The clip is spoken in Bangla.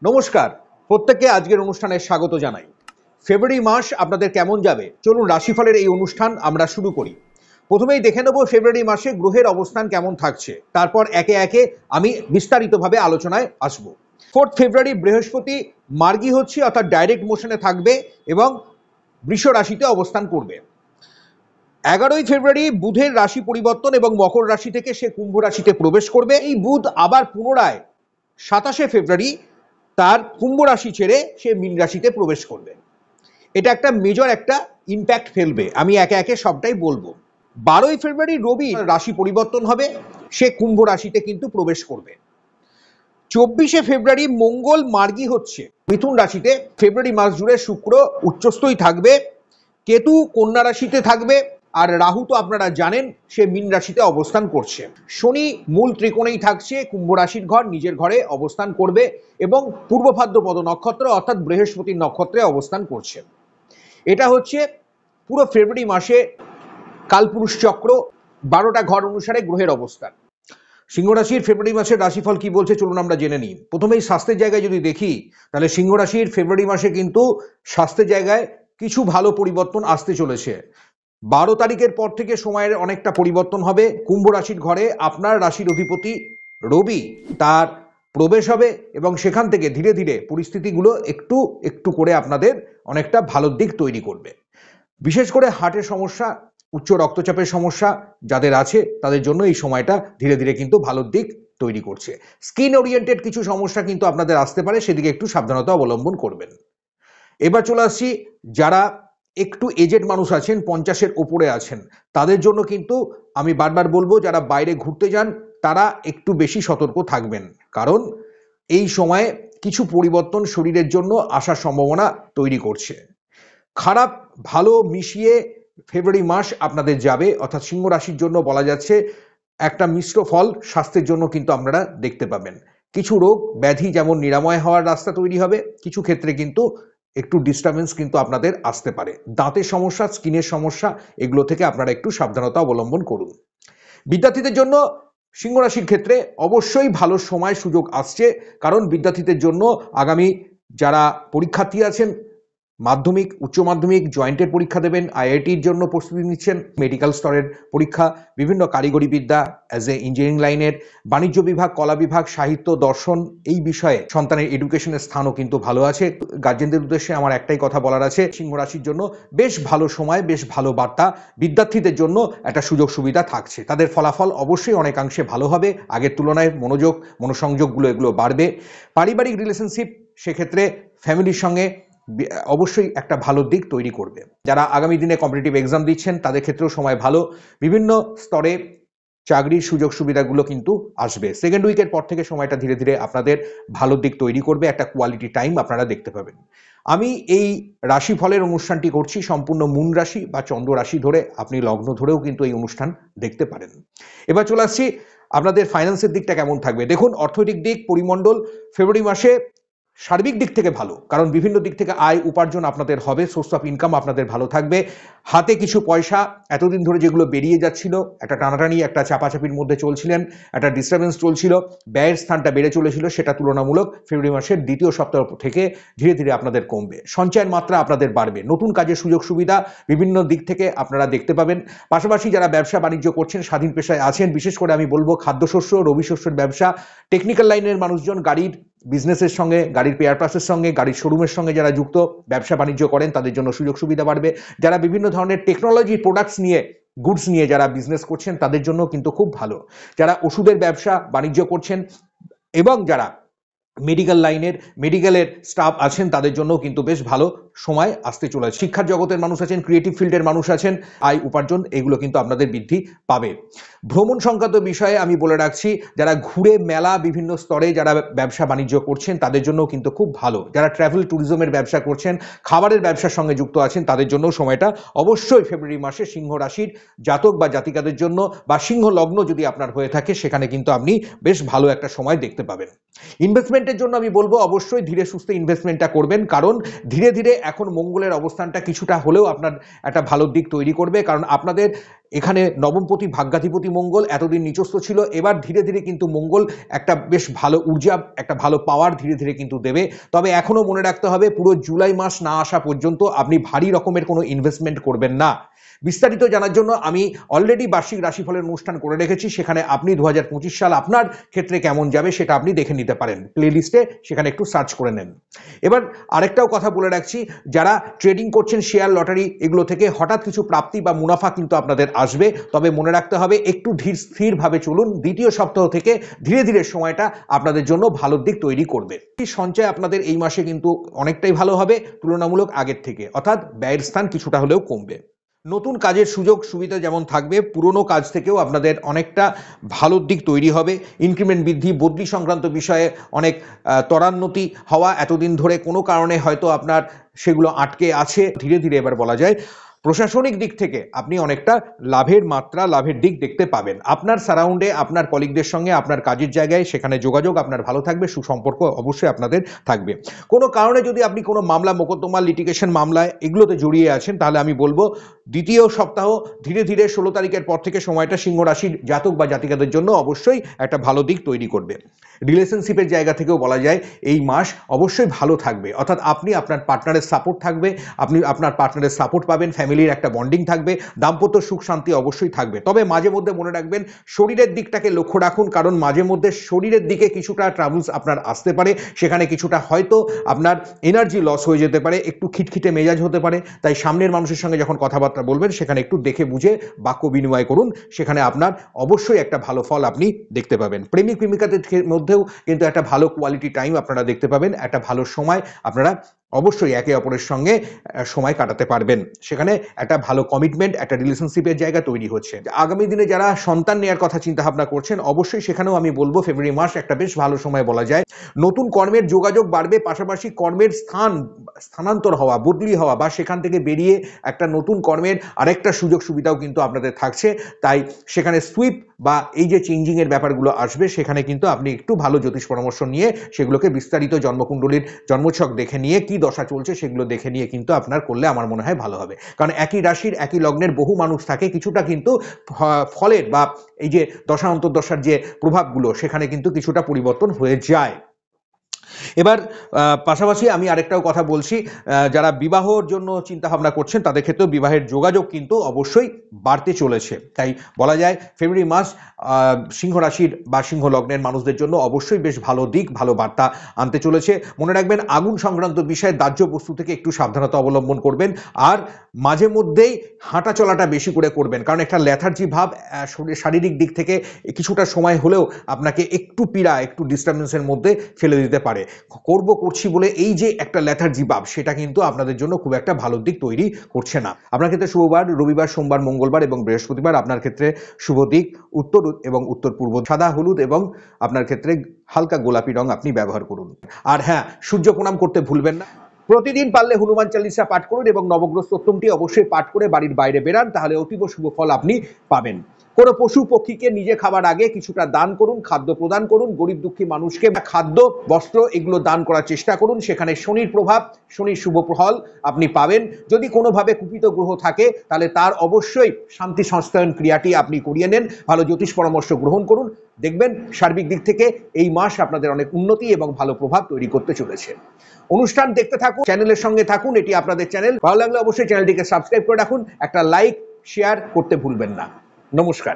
নমস্কার, প্রত্যেককে আজকের অনুষ্ঠানে স্বাগত জানাই। ফেব্রুয়ারি মাস আপনাদের কেমন যাবে চলুন রাশিফলের এই অনুষ্ঠান আমরা শুরু করি। প্রথমেই দেখে নেব ফেব্রুয়ারি মাসে গ্রহের অবস্থান কেমন থাকছে, তারপর একে একে আমি বিস্তারিতভাবে আলোচনায় আসব। 4 ফেব্রুয়ারি বৃহস্পতি মার্গী হচ্ছে, অর্থাৎ ডাইরেক্ট মোশনে থাকবে এবং বৃষ রাশিতে অবস্থান করবে। 11ই ফেব্রুয়ারি বুধের রাশি পরিবর্তন এবং মকর রাশি থেকে সে কুম্ভ রাশিতে প্রবেশ করবে। এই বুধ আবার পুনরায় 27শে ফেব্রুয়ারি তার কুম্ভ রাশি ছেড়ে সে মীন রাশিতে প্রবেশ করবে। এটা একটা মেজর একটা ইম্প্যাক্ট ফেলবে, আমি একে একে সবটাই বলবো। 12ই ফেব্রুয়ারি রবি রাশি পরিবর্তন হবে, সে কুম্ভ রাশিতে কিন্তু প্রবেশ করবে। 24শে ফেব্রুয়ারি মঙ্গল মার্গী হচ্ছে মিথুন রাশিতে। ফেব্রুয়ারি মাস জুড়ে শুক্র উচ্চস্থই থাকবে, কেতু কন্যা রাশিতে থাকবে, আর রাহু তো আপনারা জানেন সে মীন রাশিতে অবস্থান করছে। শনি মূল ত্রিকোণেই থাকছে, কুম্ভ রাশির ঘর নিজের ঘরে অবস্থান করবে এবং পূর্ব ভাদ্রপদ নক্ষত্র অর্থাৎ বৃহস্পতির নক্ষত্রে অবস্থান করছে। এটা হচ্ছে পুরো ফেব্রুয়ারি মাসে কালপুরুষ চক্র 12টা ঘর অনুসারে গ্রহের অবস্থান। সিংহ রাশির ফেব্রুয়ারি মাসের রাশিফল কি বলছে চলুন আমরা জেনে নিই। প্রথমেই স্বাস্থ্যের জায়গায় যদি দেখি, তাহলে সিংহ রাশির ফেব্রুয়ারি মাসে কিন্তু স্বাস্থ্যের জায়গায় কিছু ভালো পরিবর্তন আসতে চলেছে। 12 তারিখের পর থেকে সময়ের অনেকটা পরিবর্তন হবে। কুম্ভ রাশির ঘরে আপনার রাশির অধিপতি রবি তার প্রবেশ হবে এবং সেখান থেকে ধীরে ধীরে পরিস্থিতিগুলো একটু একটু করে আপনাদের অনেকটা ভালো দিক তৈরি করবে। বিশেষ করে হার্টের সমস্যা, উচ্চ রক্তচাপের সমস্যা যাদের আছে তাদের জন্য এই সময়টা ধীরে ধীরে কিন্তু ভালো দিক তৈরি করছে। স্কিন ওরিয়েন্টেড কিছু সমস্যা কিন্তু আপনাদের আসতে পারে, সেদিকে একটু সাবধানতা অবলম্বন করবেন। এবার চলে আসছি যারা একটু এজেড মানুষ আছেন, 50-এর ওপরে আছেন, তাদের জন্য কিন্তু আমি বারবার বলবো যারা বাইরে ঘুরতে যান তারা একটু বেশি সতর্ক থাকবেন, কারণ এই সময়ে কিছু পরিবর্তন শরীরের জন্য আসার সম্ভাবনা তৈরি করছে। খারাপ ভালো মিশিয়ে ফেব্রুয়ারি মাস আপনাদের যাবে, অর্থাৎ সিংহ রাশির জন্য বলা যাচ্ছে একটা মিশ্র ফল স্বাস্থ্যের জন্য কিন্তু আপনারা দেখতে পাবেন। কিছু রোগ ব্যাধি যেমন নিরাময় হওয়ার রাস্তা তৈরি হবে, কিছু ক্ষেত্রে কিন্তু একটু ডিস্টারবেন্স কিন্তু আপনাদের আসতে পারে। দাঁতের সমস্যা, স্কিনের সমস্যা, এগুলো থেকে আপনারা একটু সাবধানতা অবলম্বন করুন। বিদ্যার্থীদের জন্য সিংহ রাশির ক্ষেত্রে অবশ্যই ভালো সময় সুযোগ আসছে, কারণ বিদ্যার্থীদের জন্য আগামী যারা পরীক্ষার্থী আছেন, মাধ্যমিক উচ্চ মাধ্যমিক জয়েন্টের পরীক্ষা দেবেন, আইআইটির জন্য প্রস্তুতি নিচ্ছেন, মেডিকেল স্তরের পরীক্ষা, বিভিন্ন কারিগরি বিদ্যা অ্যাজ এ ইঞ্জিনিয়ারিং লাইনের, বাণিজ্য বিভাগ, কলা বিভাগ, সাহিত্য, দর্শন, এই বিষয়ে সন্তানের এডুকেশনের স্থানও কিন্তু ভালো আছে। গার্জেনদের উদ্দেশ্যে আমার একটাই কথা বলার আছে, সিংহ রাশির জন্য বেশ ভালো সময়, বেশ ভালো বার্তা। বিদ্যার্থীদের জন্য একটা সুযোগ সুবিধা থাকছে, তাদের ফলাফল অবশ্যই অনেকাংশে ভালো হবে, আগের তুলনায় মনোযোগ মনোসংযোগগুলো এগুলো বাড়বে। পারিবারিক রিলেশনশিপ সেক্ষেত্রে ফ্যামিলির সঙ্গে অবশ্যই একটা ভালো দিক তৈরি করবে। যারা আগামী দিনে কম্পিটিটিভ এক্সাম দিচ্ছেন তাদের ক্ষেত্রেও সময় ভালো, বিভিন্ন স্তরে চাকরির সুযোগ সুবিধাগুলো কিন্তু আসবে। সেকেন্ড উইকের পর থেকে সময়টা ধীরে ধীরে আপনাদের ভালো দিক তৈরি করবে, একটা কোয়ালিটি টাইম আপনারা দেখতে পাবেন। আমি এই রাশিফলের অনুষ্ঠানটি করছি সম্পূর্ণ মূন রাশি বা চন্দ্র রাশি ধরে, আপনি লগ্ন ধরেও কিন্তু এই অনুষ্ঠান দেখতে পারেন। এবার চলে আসছি আপনাদের ফাইন্যান্সের দিকটা কেমন থাকবে। দেখুন, অর্থনৈতিক দিক পরিমণ্ডল ফেব্রুয়ারি মাসে সার্বিক দিক থেকে ভালো, কারণ বিভিন্ন দিক থেকে আয় উপার্জন আপনাদের হবে, সোর্স অফ ইনকাম আপনাদের ভালো থাকবে। হাতে কিছু পয়সা এতদিন ধরে যেগুলো বেরিয়ে যাচ্ছিল, একটা টানাটানি একটা চাপাচাপির মধ্যে চলছিলেন, একটা ডিস্টারবেন্স চলছিল, ব্যয়ের স্থানটা বেড়ে চলেছিল, সেটা তুলনামূলক ফেব্রুয়ারি মাসের দ্বিতীয় সপ্তাহ থেকে ধীরে ধীরে আপনাদের কমবে। সঞ্চয়ের মাত্রা আপনাদের বাড়বে, নতুন কাজের সুযোগ সুবিধা বিভিন্ন দিক থেকে আপনারা দেখতে পাবেন। পাশাপাশি যারা ব্যবসা বাণিজ্য করছেন, স্বাধীন পেশায় আছেন, বিশেষ করে আমি বলবো খাদ্যশস্য রবি শস্যের ব্যবসা, টেকনিক্যাল লাইনের মানুষজন, গাড়ির বিজনেসের সঙ্গে, গাড়ির পেয়ার পাসের সঙ্গে, গাড়ির শোরুমের সঙ্গে যারা যুক্ত ব্যবসা বাণিজ্য করেন তাদের জন্য সুযোগ সুবিধা বাড়বে। যারা বিভিন্ন ধরনের টেকনোলজি প্রোডাক্টস নিয়ে, গুডস নিয়ে যারা বিজনেস করছেন তাদের জন্য কিন্তু খুব ভালো। যারা ওষুধের ব্যবসা বাণিজ্য করছেন এবং যারা মেডিকেল লাইনের মেডিকেলের স্টাফ আছেন তাদের জন্য কিন্তু বেশ ভালো সময় আসতে চলেছে। শিক্ষার জগতের মানুষ আছেন, ক্রিয়েটিভ ফিল্ডের মানুষ আছেন, আয় উপার্জন এগুলো কিন্তু আপনাদের বৃদ্ধি পাবে। ভ্রমণ সংক্রান্ত বিষয়ে আমি বলে রাখছি, যারা ঘুরে মেলা বিভিন্ন স্তরে যারা ব্যবসা বাণিজ্য করছেন তাদের জন্য কিন্তু খুব ভালো। যারা ট্রাভেল ট্যুরিজমের ব্যবসা করছেন, খাবারের ব্যবসার সঙ্গে যুক্ত আছেন, তাদের জন্য সময়টা অবশ্যই ফেব্রুয়ারি মাসে সিংহ রাশির জাতক বা জাতিকাদের জন্য, বা সিংহ লগ্ন যদি আপনার হয়ে থাকে সেখানে কিন্তু আপনি বেশ ভালো একটা সময় দেখতে পাবেন। ইনভেস্টমেন্টের জন্য আমি বলবো অবশ্যই ধীরে সুস্থে ইনভেস্টমেন্টটা করবেন, কারণ ধীরে ধীরে এখন মঙ্গলের অবস্থানটা কিছুটা হলেও আপনার একটা ভালো দিক তৈরি করবে, কারণ আপনাদের এখানে নবমপতি ভাগ্যাধিপতি মঙ্গল এতদিন নিচস্থ ছিল, এবার ধীরে ধীরে কিন্তু মঙ্গল একটা বেশ ভালো ঊর্জা, একটা ভালো পাওয়ার ধীরে ধীরে কিন্তু দেবে। তবে এখনো মনে রাখতে হবে, পুরো জুলাই মাস না আসা পর্যন্ত আপনি ভারী রকমের কোনো ইনভেস্টমেন্ট করবেন না। বিস্তারিত জানার জন্য আমি অলরেডি বার্ষিক রাশিফলের অনুষ্ঠান করে রেখেছি, সেখানে আপনি 2025 সাল আপনার ক্ষেত্রে কেমন যাবে সেটা আপনি দেখে নিতে পারেন, প্লেলিস্টে সেখানে একটু সার্চ করে নেন। এবার আরেকটাও কথা বলে রাখছি, যারা ট্রেডিং করছেন শেয়ার লটারি এগুলো থেকে হঠাৎ কিছু প্রাপ্তি বা মুনাফা কিন্তু আপনাদের আসবে, তবে মনে রাখতে হবে একটু ধীর স্থিরভাবে চলুন। দ্বিতীয় সপ্তাহ থেকে ধীরে ধীরে সময়টা আপনাদের জন্য ভালোর দিক তৈরি করবে। সঞ্চয় আপনাদের এই মাসে কিন্তু অনেকটাই ভালো হবে তুলনামূলক আগের থেকে, অর্থাৎ ব্যয়ের স্থান কিছুটা হলেও কমবে। নতুন কাজের সুযোগ সুবিধা যেমন থাকবে, পুরনো কাজ থেকেও আপনাদের অনেকটা ভালো দিক তৈরি হবে। ইনক্রিমেন্ট বৃদ্ধি, বদলি সংক্রান্ত বিষয়ে অনেক ত্বরান্নতি হওয়া, এতদিন ধরে কোনো কারণে হয়তো আপনার সেগুলো আটকে আছে, ধীরে ধীরে এবার বলা যায় প্রশাসনিক দিক থেকে আপনি অনেকটা লাভের মাত্রা, লাভের দিক দেখতে পাবেন। আপনার সারাউন্ডে, আপনার কলিগদের সঙ্গে, আপনার কাজের জায়গায় সেখানে যোগাযোগ আপনার ভালো থাকবে, সুসম্পর্ক অবশ্যই আপনাদের থাকবে। কোনো কারণে যদি আপনি কোনো মামলা, মোকদ্দমা, লিটিগেশন মামলায় এগুলোতে জড়িয়ে আছেন, তাহলে আমি বলবো দ্বিতীয় সপ্তাহ ধীরে ধীরে 16 তারিখের পর থেকে সময়টা সিংহ রাশির জাতক বা জাতিকাদের জন্য অবশ্যই একটা ভালো দিক তৈরি করবে। রিলেশনশিপের জায়গা থেকেও বলা যায় এই মাস অবশ্যই ভালো থাকবে, অর্থাৎ আপনি আপনার পার্টনারের সাপোর্ট থাকবে, আপনি আপনার পার্টনারের সাপোর্ট পাবেন, ফ্যামিলির একটা বন্ডিং থাকবে, দাম্পত্য সুখ শান্তি অবশ্যই থাকবে। তবে মাঝে মধ্যে মনে রাখবেন শরীরের দিকটাকে লক্ষ্য রাখুন, কারণ মাঝে মধ্যে শরীরের দিকে কিছুটা ট্রাভেলস আপনার আসতে পারে, সেখানে কিছুটা হয়তো আপনার এনার্জি লস হয়ে যেতে পারে, একটু খিটখিটে মেজাজ হতে পারে। তাই সামনের মানুষের সঙ্গে যখন কথাবার্তা বলবেন সেখানে একটু দেখে বুঝে বাক্য বিনিময় করুন, সেখানে আপনার অবশ্যই একটা ভালো ফল আপনি দেখতে পাবেন। প্রেমিক প্রেমিকাদের মধ্যেও কিন্তু একটা ভালো কোয়ালিটি টাইম আপনারা দেখতে পাবেন, একটা ভালো সময় আপনারা অবশ্যই একে অপরের সঙ্গে সময় কাটাতে পারবেন, সেখানে একটা ভালো কমিটমেন্ট, একটা রিলেশনশিপের জায়গা তৈরি হচ্ছে। আগামী দিনে যারা সন্তান নেওয়ার কথা চিন্তা ভাবনা করছেন, অবশ্যই সেখানেও আমি বলবো ফেব্রুয়ারি মাস একটা বেশ ভালো সময় বলা যায়। নতুন কর্মের যোগাযোগ বাড়বে, পাশাপাশি কর্মের স্থানান্তর হওয়া, বদলি হওয়া বা সেখান থেকে বেরিয়ে একটা নতুন কর্মের আরেকটা সুযোগ সুবিধাও কিন্তু আপনাদের থাকছে। তাই সেখানে সুইপ বা এই যে চেঞ্জিং এর ব্যাপারগুলো আসবে, সেখানে কিন্তু আপনি একটু ভালো জ্যোতিষ পরামর্শ নিয়ে সেগুলোকে বিস্তারিত জন্মকুণ্ডলীর জন্মছক দেখে নিয়ে কি দশা চলছে সেগুলো দেখে নিয়ে কিন্তু আপনার করলে আমার মনে হয় ভালো হবে। কারণ একই রাশির একই লগ্নের বহু মানুষ থাকে, কিছুটা কিন্তু ফলের বা এই যে দশা অন্তর্দশার যে প্রভাবগুলো সেখানে কিন্তু কিছুটা পরিবর্তন হয়ে যায়। এবার পাশাপাশি আমি আরেকটাও কথা বলছি, যারা বিবাহর জন্য চিন্তা ভাবনা করছেন তাদের ক্ষেত্রেও বিবাহের যোগাযোগ কিন্তু অবশ্যই বাড়তে চলেছে। তাই বলা যায় ফেব্রুয়ারি মাস সিংহ রাশির বা সিংহ লগ্নের মানুষদের জন্য অবশ্যই বেশ ভালো দিক, ভালো বার্তা আনতে চলেছে। মনে রাখবেন আগুন সংক্রান্ত বিষয়ে দাহ্য বস্তু থেকে একটু সাবধানতা অবলম্বন করবেন, আর মাঝে মধ্যেই হাঁটা চলাটা বেশি করে করবেন, কারণ একটা ল্যাথার্জি ভাব শারীরিক দিক থেকে কিছুটা সময় হলেও আপনাকে একটু পীড়া, একটু ডিস্টারবেন্সের মধ্যে ফেলে দিতে পারে। করছি বলে এই যে একটা ল্যাথার্জি ভাব, সেটা কিন্তু আপনাদের জন্য খুব একটা ভালো দিক তৈরি করছে না। আপনার ক্ষেত্রে শুভবার রবিবার, সোমবার, মঙ্গলবার এবং বৃহস্পতিবার। আপনার ক্ষেত্রে শুভ দিক উত্তর এবং উত্তর পূর্ব, সাদা, হলুদ এবং আপনার ক্ষেত্রে হালকা গোলাপি রং আপনি ব্যবহার করুন। আর হ্যাঁ, সূর্য প্রণাম করতে ভুলবেন না। প্রতিদিন পারলে হনুমান চালিসা পাঠ করুন এবং নবগ্রহ স্তোত্রটি অবশ্যই পাঠ করে বাড়ির বাইরে বেরান, তাহলে অতীব শুভ ফল আপনি পাবেন। কোনো পশু পক্ষীকে নিজে খাবার আগে কিছুটা দান করুন, খাদ্য প্রদান করুন। গরিব দুঃখী মানুষকে খাদ্য, বস্ত্র এগুলো দান করার চেষ্টা করুন, সেখানে শনির প্রভাব, শনির শুভ ফল আপনি পাবেন। যদি কোনোভাবে কুপিত গ্রহ থাকে তাহলে তার অবশ্যই শান্তি সংস্থায়ন ক্রিয়াটি আপনি করিয়ে নেন, ভালো জ্যোতিষ পরামর্শ গ্রহণ করুন, দেখবেন সার্বিক দিক থেকে এই মাস আপনাদের অনেক উন্নতি এবং ভালো প্রভাব তৈরি করতে চলেছে। অনুষ্ঠান দেখতে থাকুন, চ্যানেলের সঙ্গে থাকুন, এটি আপনাদের চ্যানেল। ভালো লাগলে অবশ্যই চ্যানেলটিকে সাবস্ক্রাইব করে রাখুন, একটা লাইক শেয়ার করতে ভুলবেন না। নমস্কার।